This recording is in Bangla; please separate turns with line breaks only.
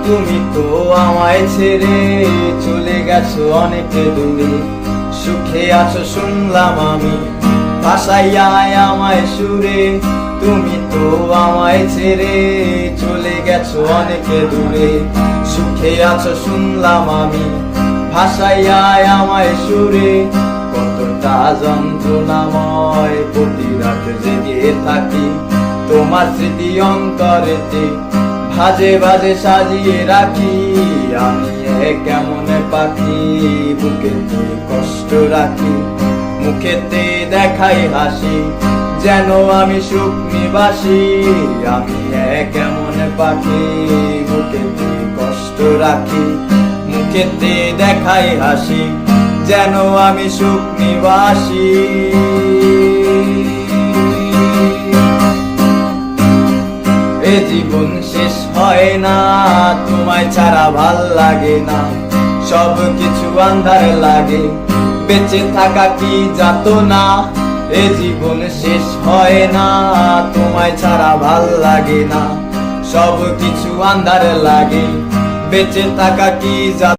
তুমি তো আমায় ছেড়ে চলে গেছো অনেক দূরে, সুখে আছো শুনলাম আমি, ভাসাইয়ায় আমায় সুরে। তুমি তো আমায় ছেড়ে চলে গেছো অনেক দূরে, সুখে আছো শুনলাম আমি, ভাসাইয়ায় আমায় সুরে। কতটা যন্ত্রণাময় প্রতি রাত জেগে থাকি, তোমার স্মৃতি অন্তরেতে ভাজে ভাজে সাজিয়ে রাখি। আমি কেমন পাখি, বুকেতে কষ্ট রাখি, মুখেতে দেখাই হাসি, যেন আমি সুখ নিবাসী। আমি কেমন পাখি, বুকেতে কষ্ট রাখি, মুখেতে দেখাই হাসি, যেন আমি সুখ নিবাসী। এ জীবন শেষ হয় না, তোমায় ছাড়া ভাল লাগে না, সব কিছু আন্ধার লাগে, বেঁচে থাকা কি যাতনা। এ জীবন শেষ হয় না, তোমায় ছাড়া ভাল লাগে না, সব কিছু আন্ধার লাগে, বেঁচে থাকা কি